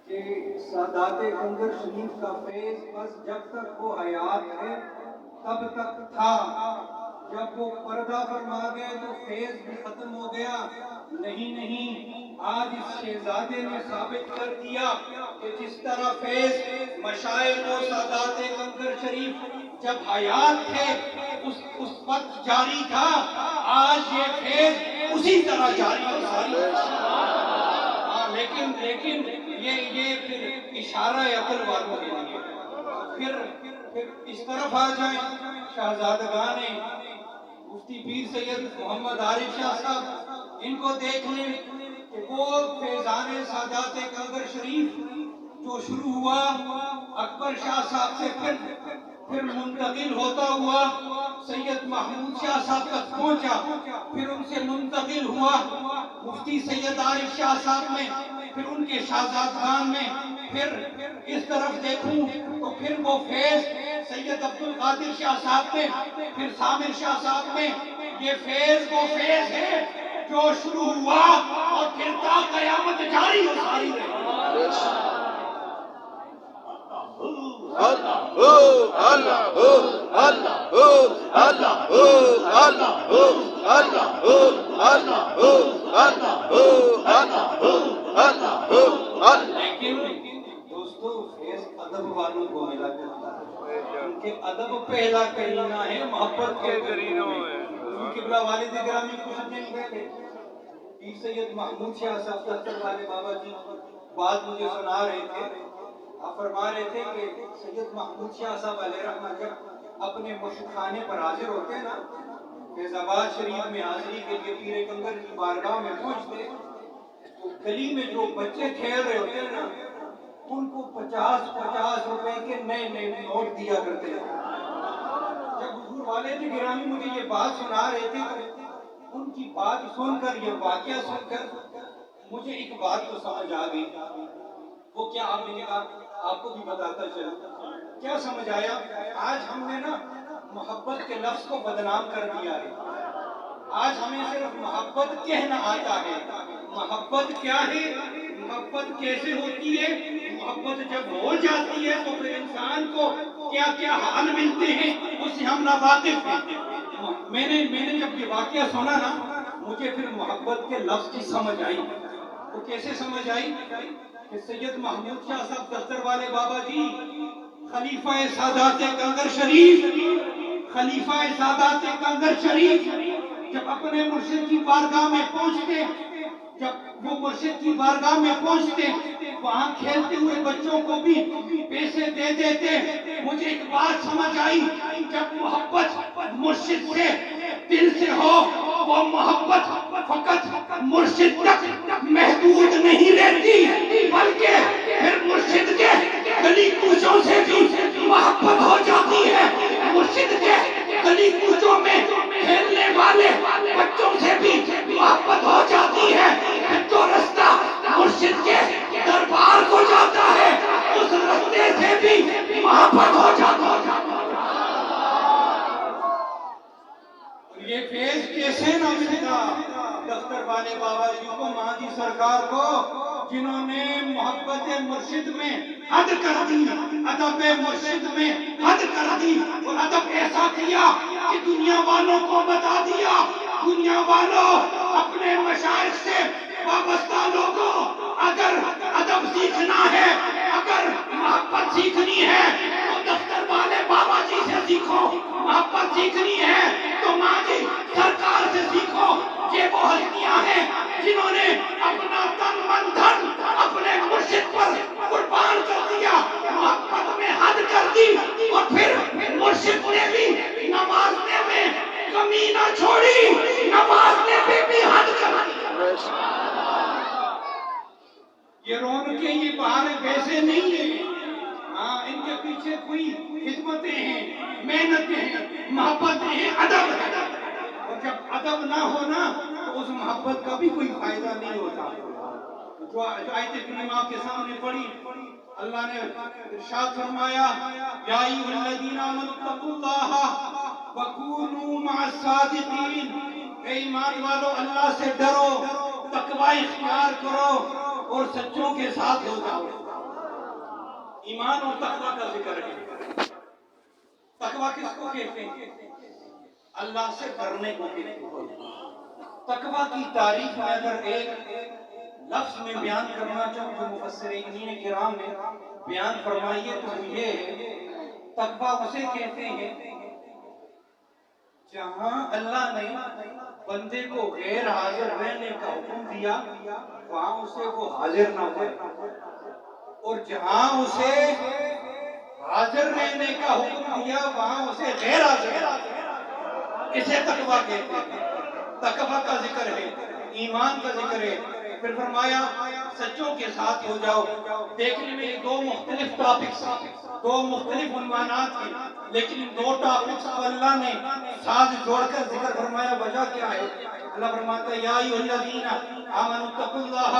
کہ سادات کنگر شریف کا فیض بس جب تک وہ حیات تھے تب تک تھا، جب وہ پردہ فرما گئے تو فیض بھی ختم ہو گیا۔ نہیں، آج اس شہزادے نے ثابت کر دیا کہ جس طرح فیض مشائخ و سادات کنگر شریف جب حیات تھے اس وقت جاری تھا، آج یہ فیض اسی طرح جاری لیکن یہ پھر اشارہ عقل والوں کے لیے۔ پھر اس طرف آ جائیں شہزادگان مفتی پیر سید محمد عارف شاہ صاحب، ان کو دیکھ لیں کہ وہ فیضان سادات کنگر شریف جو شروع ہوا اکبر شاہ صاحب سے پھر منتقل ہوتا ہوا سید محمود شاہ صاحب تک پہنچا، پھر ان سے منتقل ہوا مفتی سید عارف شاہ صاحب میں، پھر ان کے شہزادگان میں، پھر اس طرف دیکھوں تو پھر وہ فیض سید عبد القادر شاہ صاحب میں، پھر سامر شاہ صاحب میں۔ یہ فیض وہ فیض ہے جو شروع ہوا اور پھر تا قیامت جاری ہو ساری رہے۔ لیکن دوستو فیض ادب والوں کو ملا کرتا ہے، ان کے ادب پہلا کرینہ ہے محبت کے کرینوں میں۔ قبلہ والد گرامی کچھ نہیں کہتے، پیر سید محمود شاہ صاحب دفتر والے بابا جی بات مجھے سنا رہے تھے، آپ فرما رہے تھے کہ سید محمود شاہ صاحب علیہ رحمہ جب اپنے مرشد خانے پر حاضر ہوتے نا، فیض آباد شریف میں حاضری کے لیے پیر کنگر کی بارگاہ میں پہنچتے تو گلی میں جو بچے کھیل رہے ہوتے نا ان کو 50 روپے کے نئے نوٹ دیا کرتے ہیں۔ جب حضور والد گرامی مجھے یہ بات سنا رہے تھے تو ان کی بات سن کر، یہ واقعہ سن کر مجھے ایک بات تو سمجھ آ گئی۔ وہ کیا آپ نے کہا آپ کو بھی بتاتا چلا، کیا سمجھ آیا؟ آج ہم نے نا محبت کے لفظ کو بدنام کر دیا ہے، آج ہمیں صرف محبت کہنا آتا ہے۔ محبت کیا ہے، محبت کیسے ہوتی ہے، محبت جب ہو جاتی ہے تو پھر انسان کو کیا کیا حال ملتے ہیں اس سے ہم ناواقف ہیں۔ میں نے جب یہ واقعہ سنا نا مجھے پھر محبت کے لفظ کی سمجھ آئی۔ وہ کیسے سمجھ آئی کہ سید محمود شاہ صاحب دفتر والے بابا جی خلیفہ سادات کنگر شریف، خلیفہ سادات کنگر شریف جب اپنے مرشد کی بارگاہ میں پہنچتے، جب وہ مرشد کی بارگاہ میں پہنچتے وہاں کھیلتے ہوئے بچوں کو بھی پیسے دے دیتے۔ مجھے ایک بات سمجھ آئی، جب محبت مرشد سے دل سے ہو وہ محبت فقط مرشد تک محدود نہیں رہتی، بلکہ پھر مرشد کے گلی کوچوں سے بھی محبت ہو جاتی ہے، مرشد کے گلی کوچوں میں کھیلنے والے بچوں سے بھی محبت ہو جاتی ہے، جو رستہ مرشد کے دربار کو جاتا ہے اس رستے سے بھی محبت ہو جاتی ہے۔ یہ فیض کیسے نہ ملتا دفتر والے بابا جی کو، مہاجی سرکار کو، جنہوں نے محبت مرشد میں حد کر دی، ادب مرشد میں حد کر دی، اور ادب ایسا کیا کہ دنیا والوں کو بتا دیا، دنیا والوں اپنے مشائخ سے وابستہ لوگوں اگر ادب سیکھنا ہے، اگر محبت سیکھنی ہے تو دفتر والے بابا جی سے سیکھو، محبت سیکھنی ہے تو ماجی سرکار سے سیکھو۔ یہ وہ ہستیاں ہیں جنہوں نے اپنا تن من دھن اپنے مرشد پر قربان کر دیا، محبت میں حد کر دی، اور پھر مرشد نے بھی نوازنے میں کمی نہ چھوڑی، نوازنے پہ بھی حد کر دی۔ یہ رونقیں یہ بہار ویسے نہیں ہیں، ہاں ان کے پیچھے کوئی خدمتیں ہیں، محنتیں ہیں، محبتیں ہیں، ادب ہے، اور جب ادب نہ ہونا تو اس محبت کا بھی کوئی فائدہ نہیں ہوتا۔ جو آیت کریمہ آپ کے سامنے پڑھی، اللہ نے ارشاد فرمایا یا ایھا الذین آمنوا اتقوا اللہ وکونوا مع الصادقین، اے ایمان والو اللہ سے ڈرو، تقوی اختیار کرو اور سچوں کے ساتھ ہو جاؤ۔ ایمان اور تقوی کا ذکر ہے۔ تقوی کس کو کہتے ہیں؟ اللہ سے ڈرنے کو کہتے ہیں۔ تقوی کی تعریف میں اگر ایک لفظ میں بیان کرنا چاہوں جو مفسرین کرام نے بیان فرمائیے تو یہ ہے، تقوی اسے کہتے ہیں جہاں اللہ نے بندے کو غیر حاضر رہنے کا حکم دیا وہاں اسے وہ حاضر نہ ہو، اور جہاں اسے حاضر رہنے کا حکم دیا وہاں اسے غیر حاضر، اسے تقوی کہتے ہیں۔ تقوی کا ذکر ہے، ایمان کا ذکر ہے۔ پھر فرمایا سچوں کے ساتھ ہو جاؤ۔ دیکھنے میں دو مختلف ٹاپکس، دو مختلف عنوانات ہیں، لیکن ان دو ٹاپکس کو اللہ نے ساتھ جوڑ کر ذکر فرمایا۔ وجہ کیا ہے؟ اللہ فرماتا ہے یا ایھا الذین آمنوا اتقوا اللہ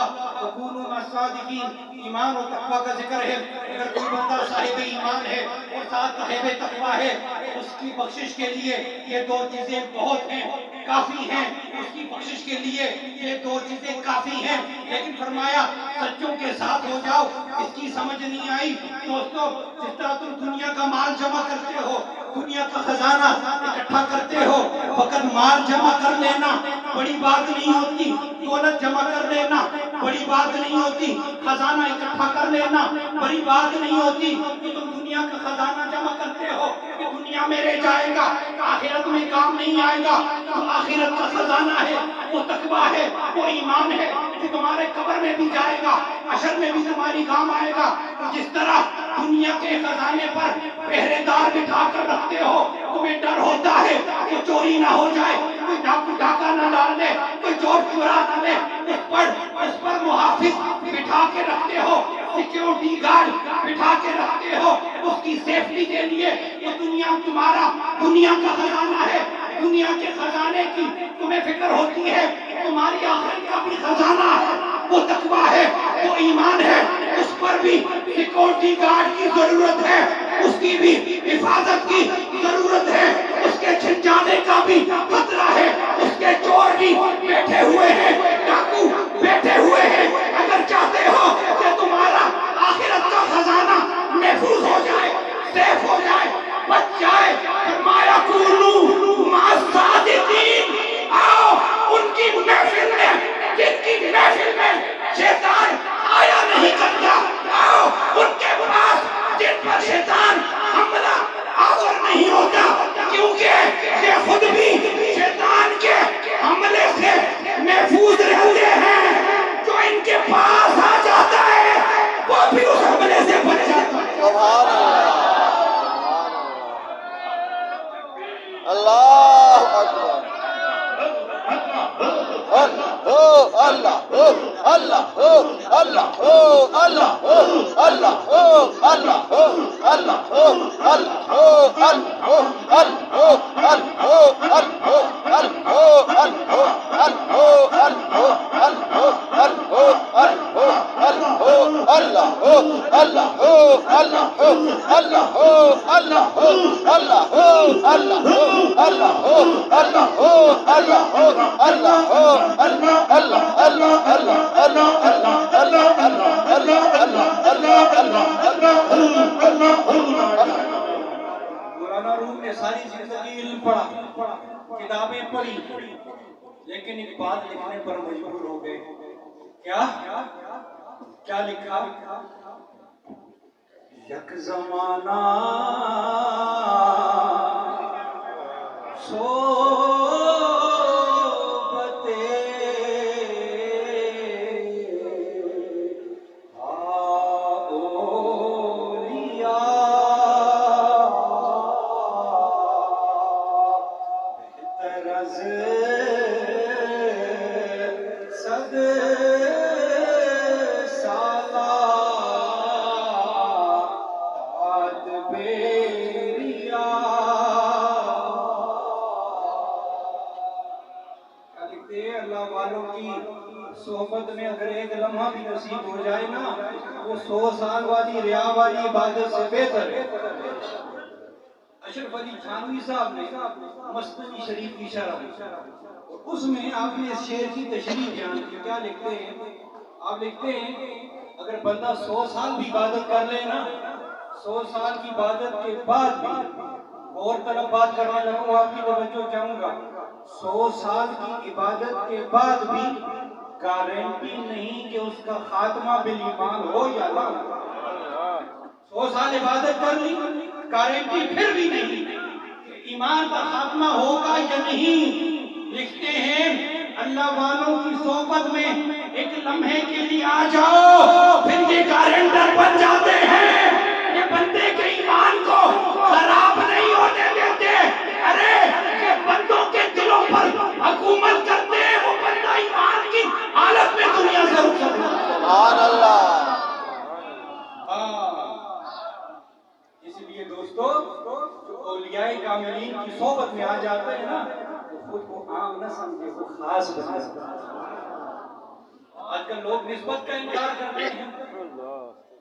وکونوا مع الصادقین۔ ایمان اور تقوی کا ذکر ہے۔ اگر کوئی بندہ صاحب ایمان ہے اور ساتھ صاحب تقوی ہے، اس کی بخشش کے لیے یہ دو چیزیں بہت ہیں، کافی ہیں۔ اس کی بخشش کے لیے یہ دو چیزیں کافی ہیں، لیکن فرمایا سچوں کے ساتھ ہو جاؤ۔ اس کی سمجھ نہیں آئی دوستو، جس طرح تم دنیا کا مال جمع کرتے ہو، دنیا کا خزانہ اکٹھا کرتے ہو، فقط مال جمع کر لینا بڑی بات نہیں ہوتی، دولت جمع کر لینا بڑی بات نہیں ہوتی، خزانہ اکٹھا کر لینا بڑی بات نہیں ہوتی۔ کہ تم دنیا کا خزانہ جمع کرتے ہو کہ دنیا میں رہ جائے گا، آخرت میں کام نہیں آئے گا۔ تو آخرت کا خزانہ ہے، وہ تقویٰ ہے، وہ ایمان ہے کہ تمہارے قبر میں بھی جائے گا، حشر میں بھی تمہاری کام آئے گا۔ جس طرح دنیا کے خزانے پر پہرے دار بٹھا کر رکھتے ہو، تمہیں ڈر ہوتا ہے کہ چوری نہ ہو جائے، کوئی ڈاکو ڈاکہ نہ ڈال دے، کوئی چور چورا نہ لے، اس پر محافظ بٹھا کے رکھتے ہو، سیکیورٹی گارڈ بٹھا کے رکھتے ہو اس کی سیفٹی کے لیے۔ یہ دنیا تمہارا دنیا کا خزانہ ہے، دنیا کے خزانے کی تمہیں فکر ہوتی ہے، تمہاری آخرت کا بھی خزانہ ہے، وہ تقویٰ ہے، وہ ایمان ہے۔ اس پر بھی سیکیورٹی گارڈ کی ضرورت ہے، اس کی بھی حفاظت کی ضرورت ہے، اس کے چھن جانے کا بھی خطرہ ہے، اس کے چور بھی بیٹھے ہوئے ہیں، ڈاکو بیٹھے ہوئے ہیں۔ اگر چاہتے ہو کہ تمہارا آخرت کا خزانہ محفوظ ہو جائے، سیف ہو جائے، بچ جائے، فرمایا کونوا مع الصادقین، آؤ ان کی محفل میں، جن کی محفل میں شیطان آیا نہیں کرتا، آؤ ان کے پاس جن پر شیطان حملہ آور نہیں ہوتا، کیونکہ یہ خود بھی شیطان کے حملے سے محفوظ رہتے ہیں۔ جو ان کے پاس آ جاتا ہے وہ بھی اس حملے سے بچ جاتا ہے۔ سبحان اللہ، اللہ اکبر، اللہ اللہ اللہ اللہ اللہ مولانا روم نے ساری زندگی علم پڑھا، کتابیں پڑھی، لیکن ایک بات لکھنے پر مجبور ہو گئے۔ کیا لکھا؟ یک زمانہ صحبت میں اگر ایک لمحہ بھی نصیب ہو جائے نا، وہ 100 سال والی ریا والی عبادت سے بہتر ہے۔ اشرف علی تھانوی صاحب نے مثنوی شریف کی شرح، اس میں آپ نے اس شعر کی تشریح بیان کی۔ کیا لکھتے ہیں؟ آپ لکھتے ہیں اگر بندہ 100 سال بھی عبادت کر لے نا، 100 سال کی عبادت کے بعد بھی، اور طرف بات کرنے لگوں آپ کی توجہ چاہوں گا، 100 سال کی عبادت کے بعد بھی گارنٹی نہیں کہ اس کا خاتمہ بالایمان ہو یا نہ ہو۔ 100 سال عبادت کر لی، گارنٹی پھر بھی نہیں کہ ایمان کا خاتمہ ہوگا یا نہیں۔ لکھتے ہیں اللہ والوں کی صحبت میں ایک لمحے کے لیے آ جاؤ، پھر یہ گارنٹر بن جاتے ہیں، یہ بندے کے ایمان کو خراب نہیں ہونے دیتے۔ ارے یہ بندوں کے دلوں پر حکومت کرتے ہیں، وہ بندہ ایمان کی حالت میں دنیا سے رخصت ہوتا ہے۔ سبحان اللہ۔ اس لیے دوستو جو اولیاء کاملین کی صحبت میں آ جاتے ہیں نا، وہ خود کو عام نہ سمجھے، وہ خاص بنا سکتے ہیں۔ آج کل لوگ نسبت کا انکار کرتے ہیں،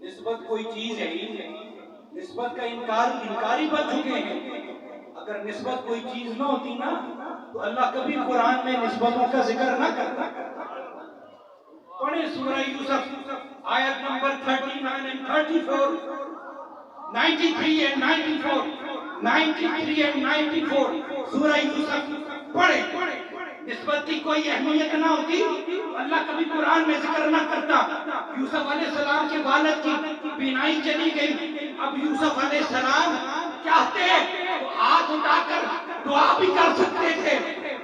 نسبت کوئی چیز ہے ہی نہیں، نسبت کا انکاری بن چکے ہیں۔ اگر نسبت کوئی چیز نہ ہوتی نا تو اللہ کبھی قرآن میں نسبتوں کا ذکر نہ کرتا۔ پڑھیں سورہ یوسف آیت نمبر 39 and 34، 93 and 94، 93 and 94 سورہ یوسف پڑھیں۔ نسبت کی کوئی اہمیت نہ ہوتی اللہ کبھی قرآن میں ذکر نہ کرتا۔ یوسف علیہ السلام کے والد کی بینائی چلی گئی، اب یوسف علیہ السلام چاہتے تو ہاتھ اٹھا کر دعا بھی کر سکتے تھے،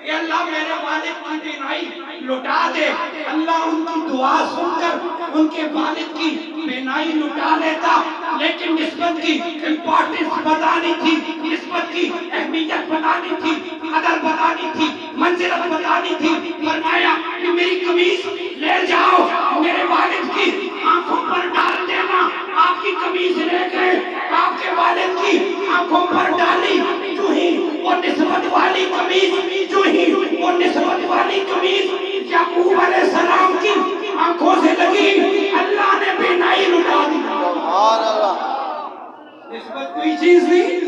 اے اللہ میرے والد کی بینائی لٹا دے۔ اللہ ان کی دعا سن کر ان کے والد کی بینائی لٹا لیتا، لیکن نسبت کی امپورٹنس بتانی تھی، نسبت کی اہمیت بتانی تھی، قدر بتانی تھی، منزلت بتانی تھی۔ فرمایا کہ میری قمیص لے جاؤ، میرے والد کی آنکھوں پر ڈال دینا۔ آپ کی قمیص لے گئے، آپ کے والد کی آنکھوں پر ڈالی، جو ہی وہ نسبت والی قمیص، جو ہی وہ نسبت والی قمیص یعقوب علیہ السلام کی آنکھوں سے لگی، اللہ نے بینائی لٹا دی۔ سبحان اللہ۔ نسبت کوئی چیز نہیں،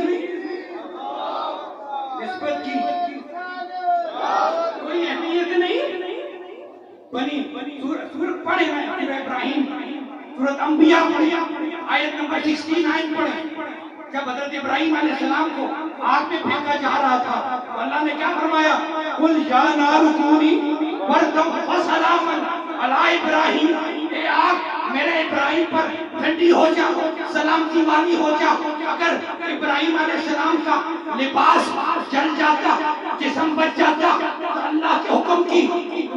نسبت کی کوئی اہمیت نہیں۔ بنی سورت پڑھیں، سورہ ابراہیم، سورت انبیاء پڑھیں، آیت نمبر 69 پڑھیں۔ جب حضرت ابراہیم علیہ السلام کو آگ میں پھینکا جا رہا تھا تو اللہ نے کیا فرمایا؟ قُلْ يَا نَارُ كُونِي بَرْدًا وَسَلَامًا عَلَىٰ إِبْرَاہِيمَ، اے آگ میرے ابراہیم پر ٹھنڈی ہو جا، سلامتی والی ہو جا۔ اگر ابراہیم علیہ السلام کا لباس جل جاتا، جسم بچ جاتا تو اللہ کے حکم کی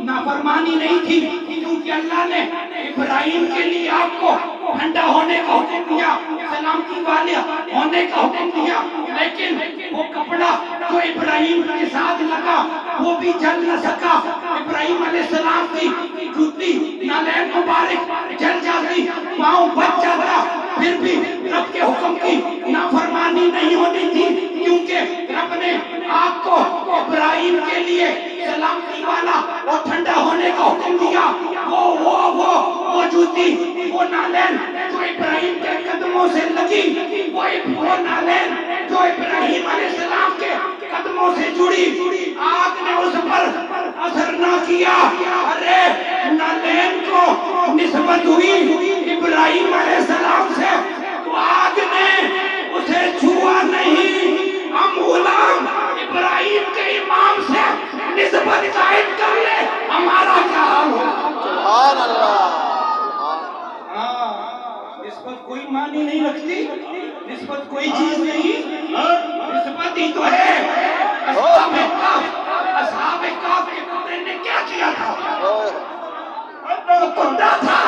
نافرمانی نہیں تھی، کیونکہ اللہ نے ابراہیم کے لیے آپ کو ٹھنڈا ہونے کا حکم دیا، سلامتی والے ہونے کا حکم دیا، لیکن وہ کپڑا جو ابراہیم کے ساتھ لگا وہ بھی جل نہ سکا۔ ابراہیم علیہ السلام کی جوتی نالین مبارک جل جاتی، پاؤں بچ جاتا، پھر بھی رب کے حکم کی نافرمانی نہیں ہونی تھی، کیونکہ رب نے آپ کو ابراہیم کے لیے سلامتی والا اور ٹھنڈا ہونے کا حکم دیا۔ وہ جوتی، وہ نالین جو ابراہیم کے قدموں سے لگی، وہ نالین جو ابراہیم علیہ السلام کے قدموں سے جڑی، آگ نے اس پر اثر نہ کیا۔ ارے نالین کو نسبت ہوئی ابراہیم علیہ السلام سے تو آگ نے اسے چھوا نہیں۔ ہم غلام ابراہیم کے امام سے نسبت قائم کر لے، ہمارا کیا حال ہوگا؟ سبحان اللہ۔ نسبت کوئی معنی نہیں رکھتی، نسبت کوئی چیز نہیں، نسبت ہی تو ہے۔ اصحاب کہف کے پترے نے کیا کیا تھا؟ وہ کتا تھا،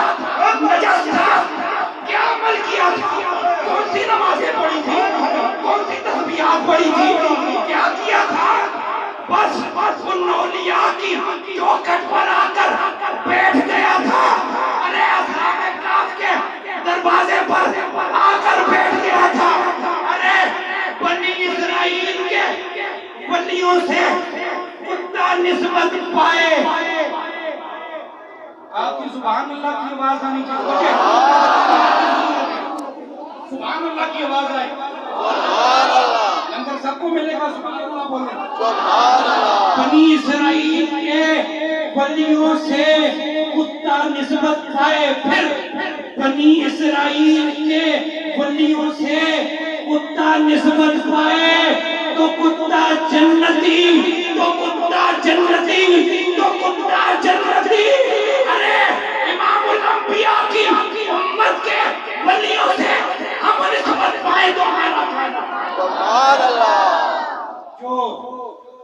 نجس تھا، کیا عمل کیا تھا؟ کون سی نمازیں پڑھی تھی؟ کون سی تسبیحات پڑھی تھی؟ کیا کیا تھا؟ بس ان اولیاء کی چوکھٹ پر آ کر بیٹھ گیا تھا۔ ارے اصحاب کہف کے دروازے پر آ کر بیٹھ گیا تھا۔ ارے بنی اسرائیل کے ولیوں سے کتا نسبت پائے۔ آپ کی سبحان اللہ کی آواز آنی چاہیے، سبحان اللہ کی آواز آئے۔ سبحان اللہ۔ لنگر سب کو ملے گا، سبحان اللہ بولے۔ سبحان اللہ۔ بنی اسرائیل کے ولیوں سے کتا نسبت پائے پھر بنی اسرائیل کے ولیوں سے کتا نسبت پائے تو کتا جنتی، تو کتا جنتی، تو کتا جنتی۔ ارے امام الانبیاء کی امت کے ولیوں سے ہم نسبت پائے تو ہمارا فائدہ۔ سبحان اللہ۔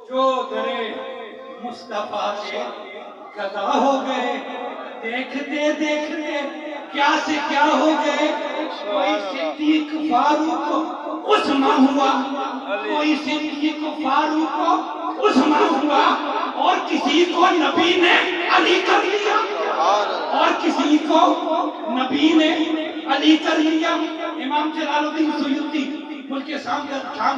جو درے مصطفیٰ کے گدا ہو گئے، دیکھتے دیکھتے کیا سے کیا ہو گئے۔ کوئی صدیق فاروق عثمان ہوا، کوئی صدیق فاروق عثمان ہوا، اور کسی کو نبی نے علی کر لیا، اور کسی کو نبی نے علی کر لیا۔ امام جلال الدین سیوطی ملک شام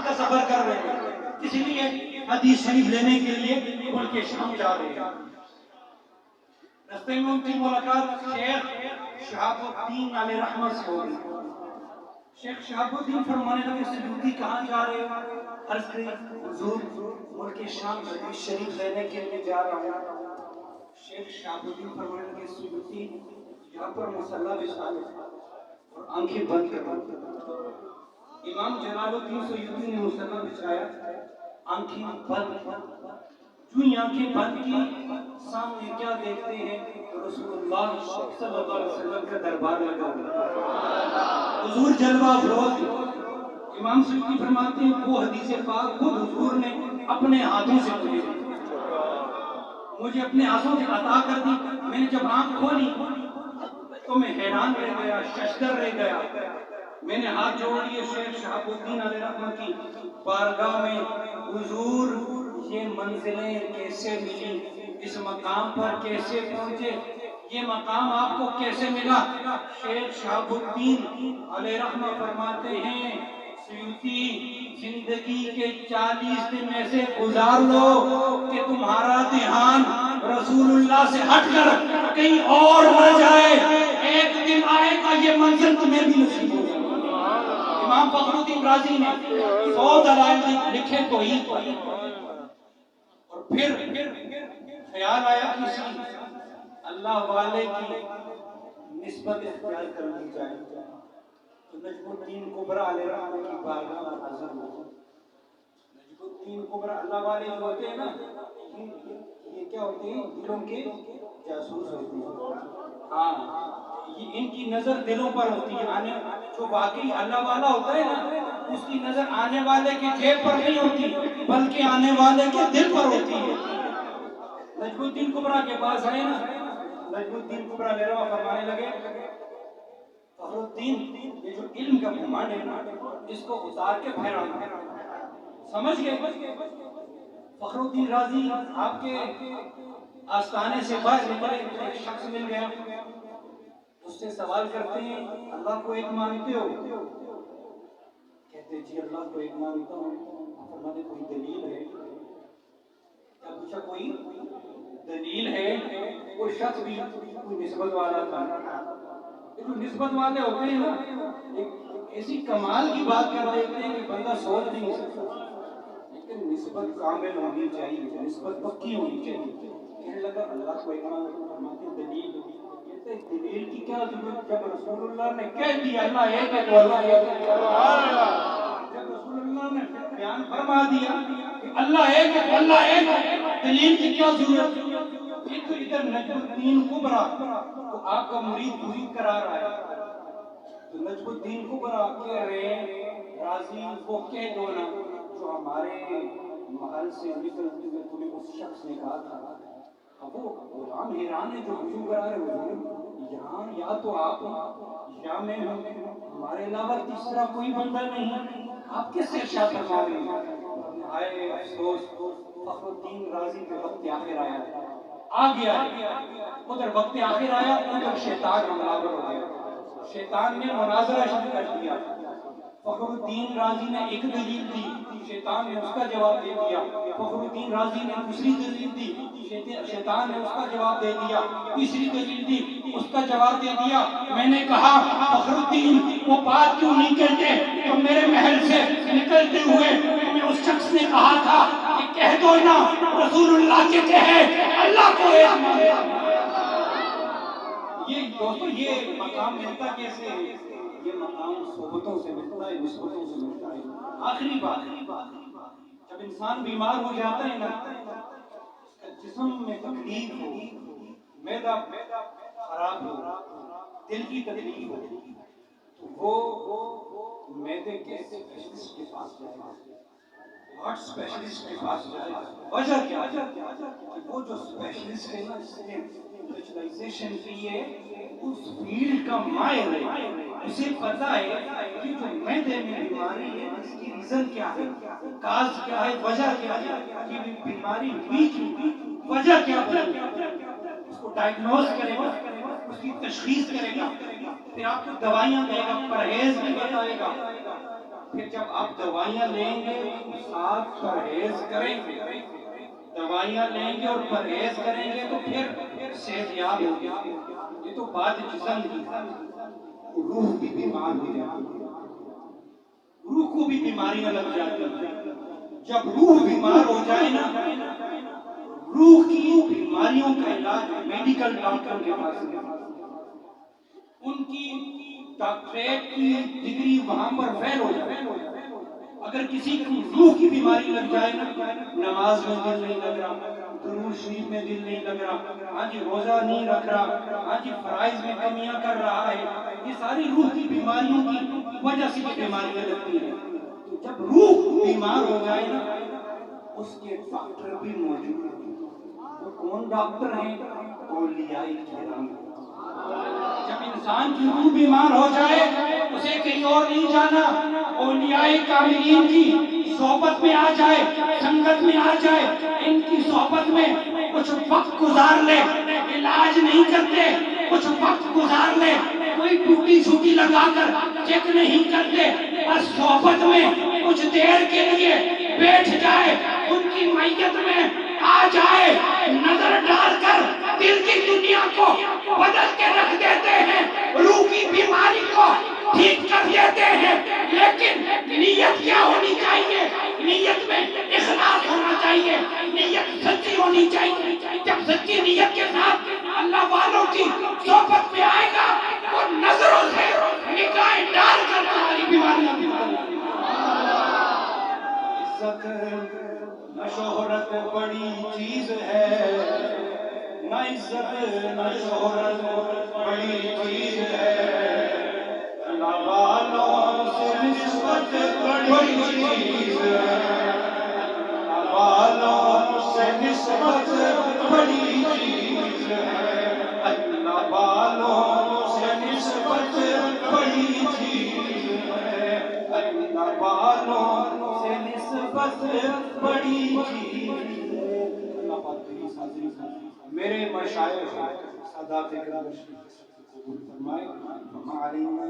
کا سفر کر رہے ہیں، اس لیے حدیث شریف لینے کے لیے ملک شام جا رہے ہیں۔ راستے میں ان کی ملاقات شیخ شہاب الدین علیہ رحمت سے ہو گئی۔ شیخ شہاب الدین فرمانے لگے سیوطی کہاں جا رہے ہیں؟ عرض کی حضور ملک شام حدیث شریف لینے کے لیے جا رہا ہوں۔ شیخ شہاب الدین فرمانے لگے سیوطی یہاں پر مصلی بچھا لے اور آنکھیں بند کر۔ امام جلال الدین سیوطی نے مصلی بچھایا، آنکھیں بند، جو ہی آنکھیں بند کی سامنے کیا دیکھتے ہیں؟ رسول اللہ صلی اللہ علیہ وسلم کا دربار لگا ہوا، حضور جلوہ افروز۔ امام سیوطی فرماتے ہیں وہ حدیث پاک خود حضور نے اپنے ہاتھوں سے مجھے اپنے ہاتھوں سے عطا کر دی۔ میں نے جب آنکھ کھولی تو میں حیران رہ گیا، ششدر رہ گیا۔ میں نے ہاتھ جوڑ لیے شیخ شہاب الدین علیہ رحمت کی بارگاہ میں، حضور یہ منزلیں کیسے ملی، اس مقام پر کیسے پہنچے، یہ مقام آپ کو کیسے ملا؟ شیخ شہاب الدین علیہ رحمت فرماتے ہیں سیوطی زندگی کے 40 دن ایسے گزار لو کہ تمہارا دھیان رسول اللہ سے ہٹ کر کہیں اور نہ جائے، ایک دن آئے گا یہ منزل تمہیں بھی نصیب ہو جائے۔ امام فخر الدین رازی نے 100 دلائل لکھے تو ہی، اور پھر خیال آیا کسی اللہ والے کی نسبت اختیار کر لی جائے تو نجم الدین کبریٰ علیہ رحمۃ کی بارگاہ میں حاضر ہوا۔ نجم الدین کبریٰ اللہ والے جو ہوتے ہیں نا، یہ کیا ہوتے ہیں؟ دلوں کے جاسوس ہوتے ہیں۔ ہاں، یہ ان کی نظر دلوں پر ہوتی ہے۔ جو واقعی اللہ والا ہوتا ہے نا، اس کی نظر آنے والے کے جیب پر نہیں ہوتی بلکہ آنے والے کے دل پر ہوتی ہے۔ نجم الدین کبریٰ کے پاس آئے نا، نجم الدین کبریٰ لے رہا فرمانے لگے فخر الدین یہ جو علم کا گھمانڈ ہے نا، اس کو اتار کے پھیرانا۔ سمجھ گئے؟ فخر الدین رازی آپ کے آستانے سے باہر نکلے، ایک شخص مل گیا، اس سے سوال کرتے ہیں اللہ کو ایک مانتے ہو؟ کہتے جی اللہ کو ایک مانتا ہوں۔ فرماتے کوئی دلیل ہے؟ کیا پوچھا کوئی دلیل ہے؟ وہ شخص بھی کوئی نسبت والا تھا۔ جو نسبت والے ہوتے ہیں نا، ایک ایسی کمال کی بات کر دیتے ہیں کہ بندہ سوچ نہیں سکتا، لیکن نسبت کامل ہونی چاہیے، نسبت پکی ہونی چاہیے۔ کہنے لگا اللہ کو ایک مانتا ہوں، فرماتے دلیل۔ کہتے دلیل کی کیا ضرورت، جب رسول اللہ نے کہہ دیا اللہ ایک ہے تو اللہ ایک ہے۔ جب رسول اللہ نے بیان فرما دیا کہ اللہ ایک ہے تو اللہ ایک ہے، دلیل کی کیا ضرورت؟ یہ تو ادھر نجم الدین کبریٰ تو آپ کا مرید کرا رہا ہے، تو نجم الدین کبریٰ کہہ رہے ہیں رازی وہ کہہ دو نا جو ہمارے محل سے نکلتے ہوئے تمہیں اس شخص نے کہا تھا۔ اب وہ غلام حیران ہے جو وضو کرا رہے ہوئے، یہاں یا تو آپ یا میں ہوں، ہمارے علاوہ تیسرا کوئی بندہ نہیں، آپ کس سے ارشاد فرما رہے ہیں؟ ہائے افسوس، فخر الدین رازی پہ وقت آخر آ گیا، ادھر وقت آخر آیا، ادھر شیطان حملہ ہو گیا، شیطان نے مناظرہ شروع کر دیا۔ فخر الدین رازی نے ایک دلیل دی، شیطان نے اس کا جواب دے دیا۔ فخر الدین رازی نے دوسری دلیل دی، شیطان نے اس کا جواب دے دیا۔ تیسری دلیل دی، اس کا جواب دے دیا۔ میں نے کہا فخر الدین وہ بات کیوں نہیں کہتے تو میرے محل سے نکلتے ہوئے تمہیں اس شخص نے کہا تھا کہ کہہ دو نا رسول اللہ کے کہے اللہ کو ایک مانتا ہوں۔ دوستو یہ مقام ملتا کیسے ہے؟ یہ مقام صحبتوں سے ملتا ہے، نسبتوں سے ملتا ہے۔ آخری بات، جب انسان بیمار ہو جاتا ہے نا، اس کا جسم میں تکلیف ہو، معدہ خراب ہو، دل کی تکلیف ہو، تو وہ معدے کے اسپیشلسٹ کے پاس جائے گا، ہارٹ اسپیشلسٹ کے پاس جائے گا۔ وجہ کیا ہے؟ وہ جو اسپیشلسٹ ہے نا، اس نے اسپیشلائزیشن کی ہے، اس فیلڈ کا ماہر ہے، اسے پتا ہے کہ جو معدے میں بیماری ہے اس کی ریزن کیا ہے، کاز کیا ہے، وجہ کیا ہے، کہ بیماری ہوئی کیوں، وجہ کیا ہے، اس کو ڈائگنوز کرے گا، اس کی تشخیص کرے گا، پھر آپ کو دوائیاں دے گا، پرہیز بھی بتائے گا۔ پھر جب آپ دوائیاں لیں گے ساتھ پرہیز کریں گے، دوائیاں لیں گے اور پرہیز کریں گے تو پھر صحت یاب ہوگی۔ یہ تو بات جسم کی، روح بھی بیمار ہو جاتی ہے، روح کو بھی بیماریاں لگ جاتی ہیں۔ جب روح بیمار ہو جائے نا، روح کی بیماریوں کا علاج میڈیکل ڈاکٹر کے پاس ہے، ان کی ڈاکٹریٹ کی ڈگری وہاں پر فیل ہو جائے۔ اگر کسی کو روح کی بیماری لگ جائے نا، نماز میں دل نہیں لگ رہا، درود شریف میں دل نہیں لگ رہا، ہاں جی روزہ نہیں رکھ رہا، ہاں جی فرائض میں کمیاں کر رہا ہے، یہ ساری روح کی بیماریوں کی وجہ سے یہ بیماریاں لگتی ہیں۔ تو جب روح بیمار ہو جائے نا، اس کے ڈاکٹر بھی موجود ہیں۔ وہ کون ڈاکٹر ہیں؟ اولیاء کرام۔ جب انسان کی روح بیمار ہو جائے اسے کہیں اور نہیں جانا، اولیاء کاملین کی صحبت میں آ جائے، سنگت میں آ جائے، ان کی صحبت میں کچھ وقت گزار لے، علاج نہیں کرتے، کچھ وقت گزار لے، کوئی ٹوٹی چھوٹی لگا کر چیک نہیں کرتے، بس صحبت میں کچھ دیر کے لیے بیٹھ جائے، ان کی میت میں آ جائے، نظر ڈال کر دل کی دنیا کو بدل کے رکھ دیتے ہیں، روح کی بیماری کو ٹھیک کر دیتے ہیں۔ لیکن نیت کیا ہونی چاہیے؟ نیت میں اخلاص ہونا چاہیے، نیت سچی ہونی چاہیے۔ جب سچی نیت کے ساتھ اللہ والوں کی صحبت میں آئے گا، وہ نظروں سے نگاہیں ڈال کر تمہاری بیماریاں بھی بدل دیں گے۔ عزت نہ شہرت بڑی چیز ہے، نہ عزت نہ شہرت بڑی چیز ہے، اللہ والوں سے نسبت بڑی چیز ہے، اللہ والوں سے نسبت بڑی چیز ہے، اللہ والوں سے نسبت بڑی چیز ہے، اللہ والوں سے نسبت بڑی چیز ہے۔ اللہ پاک کی حاضری میرے مشائخ سادات کرام قبول فرمائے۔ ہم علینا